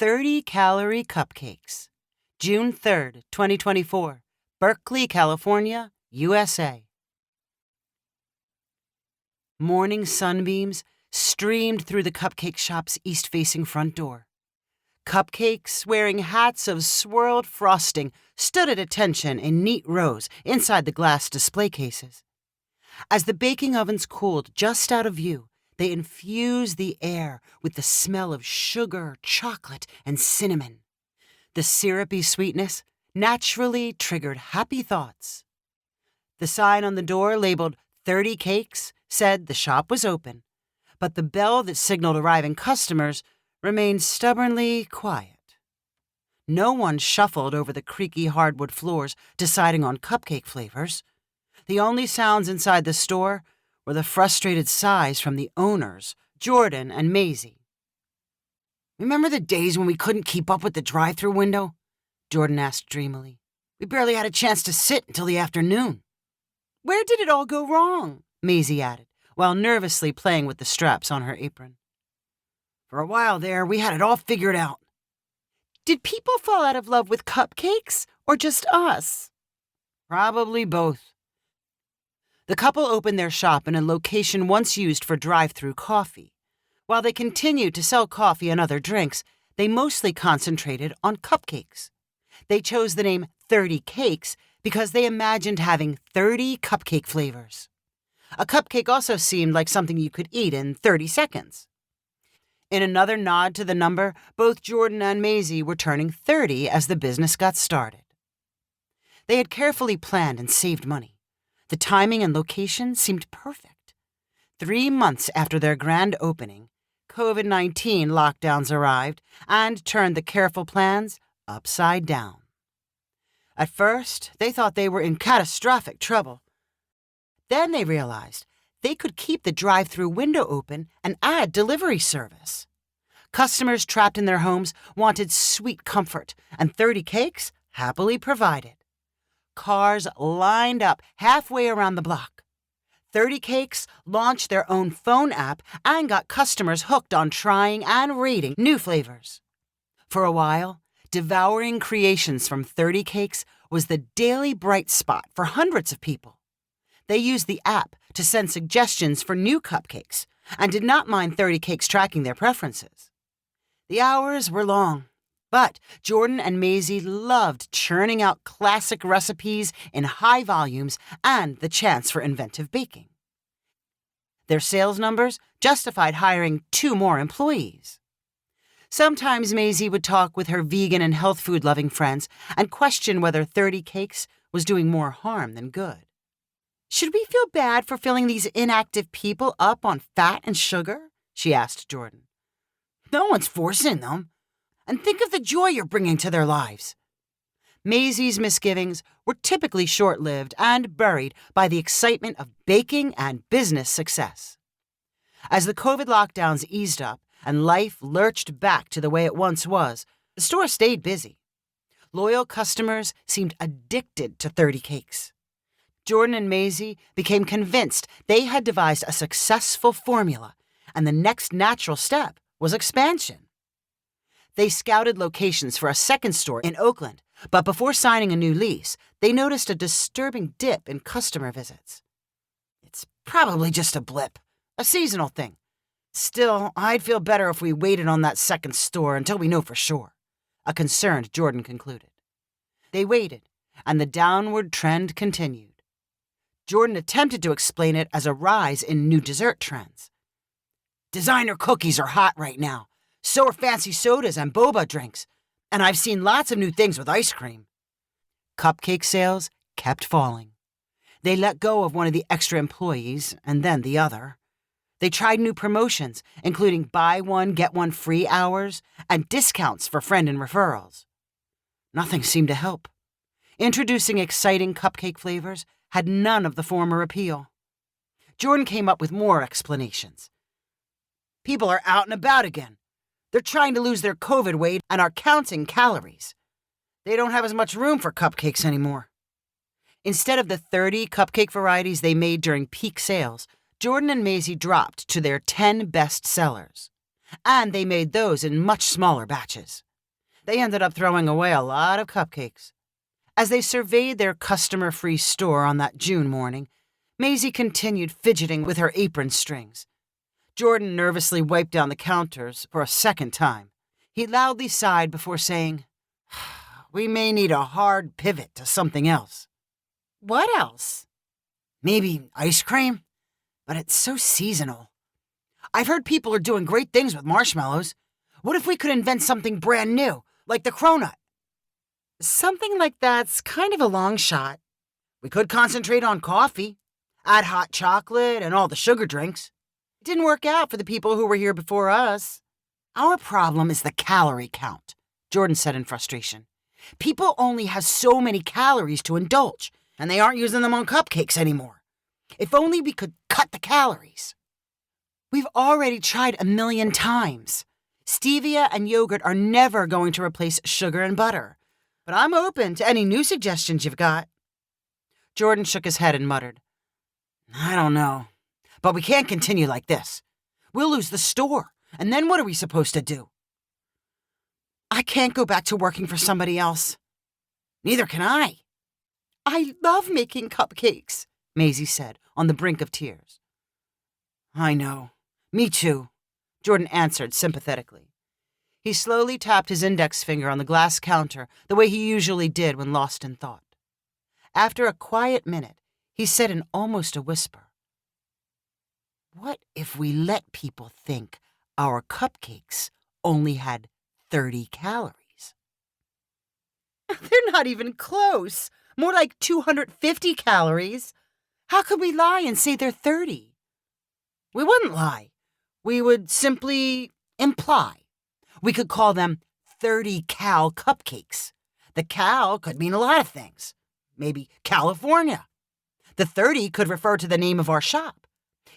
30 Calorie Cupcakes. June 3rd, 2024. Berkeley, California, USA. Morning sunbeams streamed through the cupcake shop's east-facing front door. Cupcakes, wearing hats of swirled frosting, stood at attention in neat rows inside the glass display cases. As the baking ovens cooled just out of view, they infused the air with the smell of sugar, chocolate, and cinnamon. The syrupy sweetness naturally triggered happy thoughts. The sign on the door labeled 30 Cakes said the shop was open, but the bell that signaled arriving customers remained stubbornly quiet. No one shuffled over the creaky hardwood floors deciding on cupcake flavors. The only sounds inside the store were the frustrated sighs from the owners, Jordan and Maisie. "Remember the days when we couldn't keep up with the drive-thru window?" Jordan asked dreamily. "We barely had a chance to sit until the afternoon." "Where did it all go wrong?" Maisie added, while nervously playing with the straps on her apron. "For a while there, we had it all figured out." "Did people fall out of love with cupcakes, or just us?" "Probably both." The couple opened their shop in a location once used for drive-thru coffee. While they continued to sell coffee and other drinks, they mostly concentrated on cupcakes. They chose the name 30 Cakes because they imagined having 30 cupcake flavors. A cupcake also seemed like something you could eat in 30 seconds. In another nod to the number, both Jordan and Maisie were turning 30 as the business got started. They had carefully planned and saved money. The timing and location seemed perfect. 3 months after their grand opening, COVID-19 lockdowns arrived and turned the careful plans upside down. At first, they thought they were in catastrophic trouble. Then they realized they could keep the drive-thru window open and add delivery service. Customers trapped in their homes wanted sweet comfort, and 30 Cakes happily provided. Cars lined up halfway around the block. 30 Cakes launched their own phone app and got customers hooked on trying and rating new flavors. For a while, devouring creations from 30 Cakes was the daily bright spot for hundreds of people. They used the app to send suggestions for new cupcakes and did not mind 30 Cakes tracking their preferences. The hours were long, but Jordan and Maisie loved churning out classic recipes in high volumes and the chance for inventive baking. Their sales numbers justified hiring 2 more employees. Sometimes Maisie would talk with her vegan and health food-loving friends and question whether 30 Cakes was doing more harm than good. "Should we feel bad for filling these inactive people up on fat and sugar?" she asked Jordan. "No one's forcing them. And think of the joy you're bringing to their lives." Maisie's misgivings were typically short-lived and buried by the excitement of baking and business success. As the COVID lockdowns eased up and life lurched back to the way it once was, the store stayed busy. Loyal customers seemed addicted to 30 Cakes. Jordan and Maisie became convinced they had devised a successful formula, and the next natural step was expansion. They scouted locations for a second store in Oakland, but before signing a new lease, they noticed a disturbing dip in customer visits. "It's probably just a blip, a seasonal thing. Still, I'd feel better if we waited on that second store until we know for sure," a concerned Jordan concluded. They waited, and the downward trend continued. Jordan attempted to explain it as a rise in new dessert trends. "Designer cookies are hot right now. So are fancy sodas and boba drinks. And I've seen lots of new things with ice cream." Cupcake sales kept falling. They let go of one of the extra employees and then the other. They tried new promotions, including buy one, get one free hours and discounts for friend and referrals. Nothing seemed to help. Introducing exciting cupcake flavors had none of the former appeal. Jordan came up with more explanations. "People are out and about again. They're trying to lose their COVID weight and are counting calories. They don't have as much room for cupcakes anymore." Instead of the 30 cupcake varieties they made during peak sales, Jordan and Maisie dropped to their 10 best sellers. And they made those in much smaller batches. They ended up throwing away a lot of cupcakes. As they surveyed their customer-free store on that June morning, Maisie continued fidgeting with her apron strings. Jordan nervously wiped down the counters for a second time. He loudly sighed before saying, "We may need a hard pivot to something else." "What else?" "Maybe ice cream? But it's so seasonal. I've heard people are doing great things with marshmallows. What if we could invent something brand new, like the cronut?" "Something like that's kind of a long shot. We could concentrate on coffee, add hot chocolate and all the sugar drinks. It didn't work out for the people who were here before us." "Our problem is the calorie count," Jordan said in frustration. "People only have so many calories to indulge, and they aren't using them on cupcakes anymore. If only we could cut the calories." "We've already tried 1,000,000 times. Stevia and yogurt are never going to replace sugar and butter. But I'm open to any new suggestions you've got." Jordan shook his head and muttered, "I don't know. But we can't continue like this. We'll lose the store, and then what are we supposed to do?" "I can't go back to working for somebody else." "Neither can I." "I love making cupcakes," Maisie said, on the brink of tears. "I know. Me too," Jordan answered sympathetically. He slowly tapped his index finger on the glass counter the way he usually did when lost in thought. After a quiet minute, he said in almost a whisper, "What if we let people think our cupcakes only had 30 calories? "They're not even close. More like 250 calories. How could we lie and say they're 30? "We wouldn't lie. We would simply imply. We could call them 30-cal cupcakes. The cal could mean a lot of things. Maybe California. The 30 could refer to the name of our shop.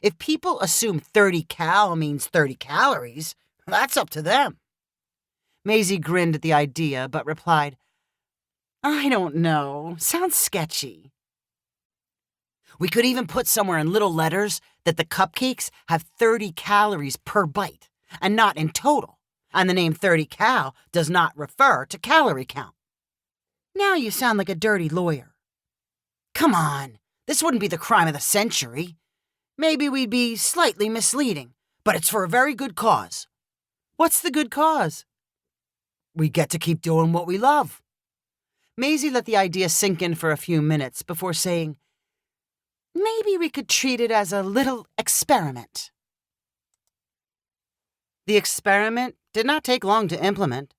If people assume 30-cal means 30 calories, that's up to them." Maisie grinned at the idea, but replied, "I don't know. Sounds sketchy." "We could even put somewhere in little letters that the cupcakes have 30 calories per bite, and not in total. And the name 30-cal does not refer to calorie count." "Now you sound like a dirty lawyer." "Come on, this wouldn't be the crime of the century. Maybe we'd be slightly misleading, but it's for a very good cause." "What's the good cause?" "We get to keep doing what we love." Maisie let the idea sink in for a few minutes before saying, "Maybe we could treat it as a little experiment." The experiment did not take long to implement.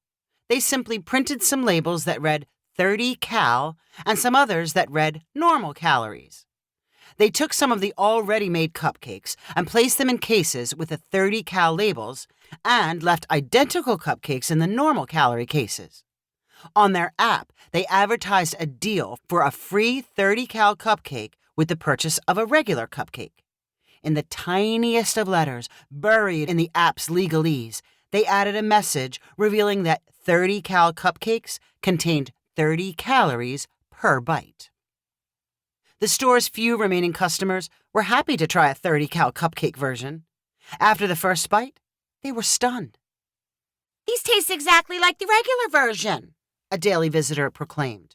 They simply printed some labels that read 30-cal and some others that read normal calories. They took some of the already made cupcakes and placed them in cases with the 30-cal labels and left identical cupcakes in the normal calorie cases. On their app, they advertised a deal for a free 30-cal cupcake with the purchase of a regular cupcake. In the tiniest of letters, buried in the app's legalese, they added a message revealing that 30-cal cupcakes contained 30 calories per bite. The store's few remaining customers were happy to try a 30-cal cupcake version. After the first bite, they were stunned. "These taste exactly like the regular version," a daily visitor proclaimed.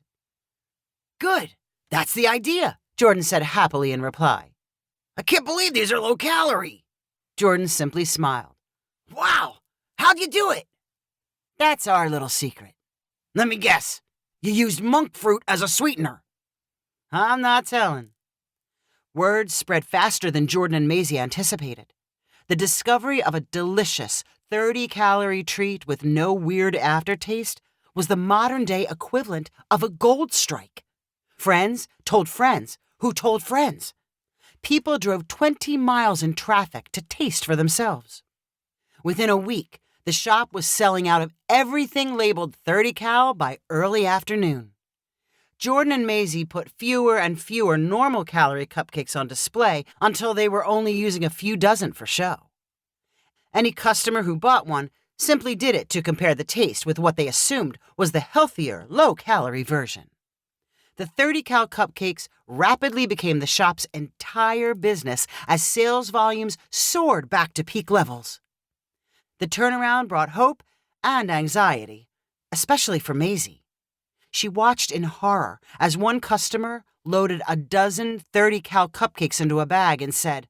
"Good, that's the idea," Jordan said happily in reply. "I can't believe these are low-calorie." Jordan simply smiled. "Wow, how'd you do it?" "That's our little secret." "Let me guess, you used monk fruit as a sweetener." "I'm not telling." Word spread faster than Jordan and Maisie anticipated. The discovery of a delicious 30-calorie treat with no weird aftertaste was the modern-day equivalent of a gold strike. Friends told friends who told friends. People drove 20 miles in traffic to taste for themselves. Within a week, the shop was selling out of everything labeled 30-cal by early afternoon. Jordan and Maisie put fewer and fewer normal calorie cupcakes on display until they were only using a few dozen for show. Any customer who bought one simply did it to compare the taste with what they assumed was the healthier, low-calorie version. The 30-cal cupcakes rapidly became the shop's entire business as sales volumes soared back to peak levels. The turnaround brought hope and anxiety. especially for Maisie. She watched in horror as one customer loaded a dozen 30-cal cupcakes into a bag and said,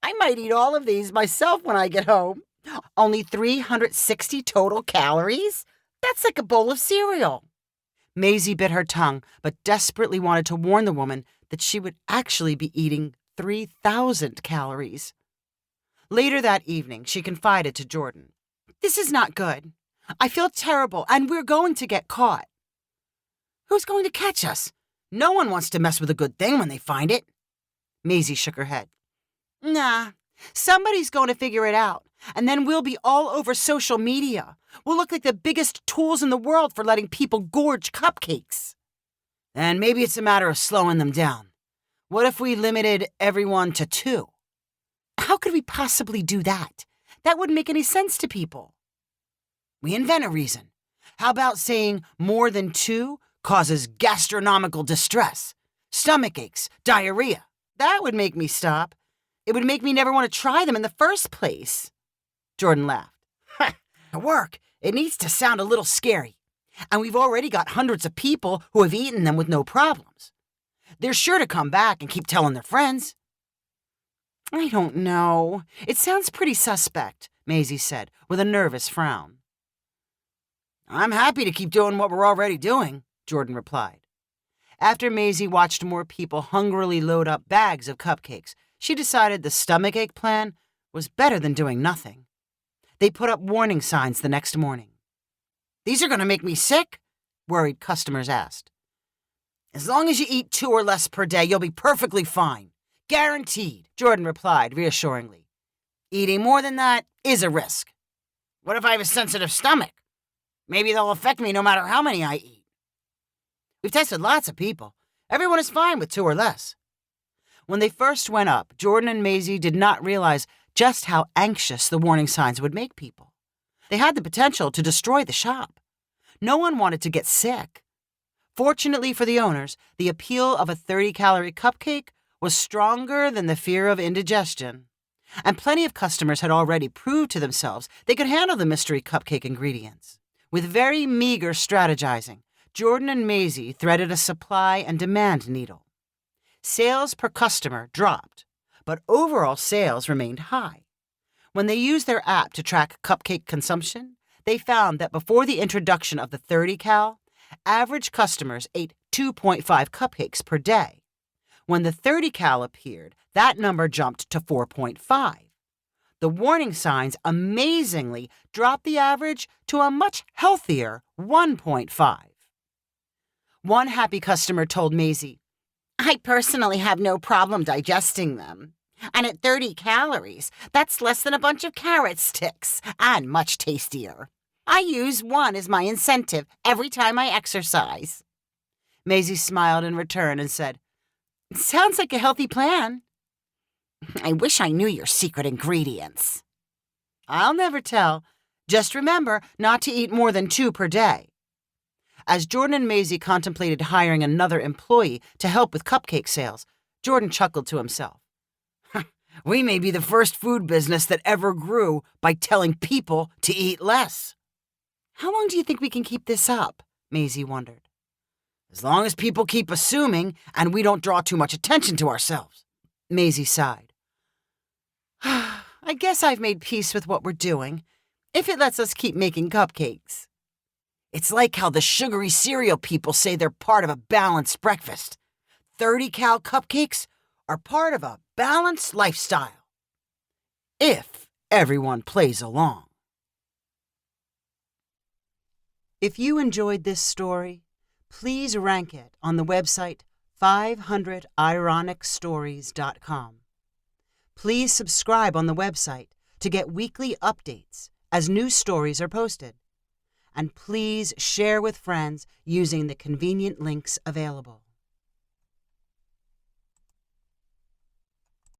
"I might eat all of these myself when I get home. Only 360 total calories? That's like a bowl of cereal." Maisie bit her tongue, but desperately wanted to warn the woman that she would actually be eating 3,000 calories. Later that evening, she confided to Jordan, "This is not good. I feel terrible, and we're going to get caught." "Who's going to catch us? No one wants to mess with a good thing when they find it." Maisie shook her head. "Nah, somebody's going to figure it out, and then we'll be all over social media. We'll look like the biggest tools in the world for letting people gorge cupcakes." "And maybe it's a matter of slowing them down. What if we limited everyone to 2? "How could we possibly do that? That wouldn't make any sense to people." "We invent a reason. How about saying more than 2 causes gastronomical distress, stomach aches, diarrhea? That would make me stop. It would make me never want to try them in the first place." Jordan laughed. "To work, it needs to sound a little scary. And we've already got hundreds of people who have eaten them with no problems. They're sure to come back and keep telling their friends." "I don't know. It sounds pretty suspect," Maisie said, with a nervous frown. "I'm happy to keep doing what we're already doing," Jordan replied. After Maisie watched more people hungrily load up bags of cupcakes, she decided the stomachache plan was better than doing nothing. They put up warning signs the next morning. "These are going to make me sick?" worried customers asked. "As long as you eat 2 or less per day, you'll be perfectly fine. Guaranteed," Jordan replied reassuringly. "Eating more than that is a risk. What if I have a sensitive stomach? Maybe they'll affect me no matter how many I eat." "We've tested lots of people. Everyone is fine with 2 or less." When they first went up, Jordan and Maisie did not realize just how anxious the warning signs would make people. They had the potential to destroy the shop. No one wanted to get sick. Fortunately for the owners, the appeal of a 30-calorie cupcake was stronger than the fear of indigestion. And plenty of customers had already proved to themselves they could handle the mystery cupcake ingredients. With very meager strategizing, Jordan and Maisie threaded a supply and demand needle. Sales per customer dropped, but overall sales remained high. When they used their app to track cupcake consumption, they found that before the introduction of the 30-cal, average customers ate 2.5 cupcakes per day. When the 30-cal appeared, that number jumped to 4.5. The warning signs amazingly dropped the average to a much healthier 1.5. One happy customer told Maisie, "I personally have no problem digesting them. And at 30 calories, that's less than a bunch of carrot sticks, and much tastier. I use 1 as my incentive every time I exercise." Maisie smiled in return and said, "Sounds like a healthy plan." "I wish I knew your secret ingredients." "I'll never tell. Just remember not to eat more than 2 per day." As Jordan and Maisie contemplated hiring another employee to help with cupcake sales, Jordan chuckled to himself. "We may be the first food business that ever grew by telling people to eat less." "How long do you think we can keep this up?" Maisie wondered. "As long as people keep assuming and we don't draw too much attention to ourselves." Maisie sighed. "I guess I've made peace with what we're doing, if it lets us keep making cupcakes." "It's like how the sugary cereal people say they're part of a balanced breakfast. 30-cal cupcakes are part of a balanced lifestyle. If everyone plays along." If you enjoyed this story, please rank it on the website 500ironicstories.com. Please subscribe on the website to get weekly updates as new stories are posted. And please share with friends using the convenient links available.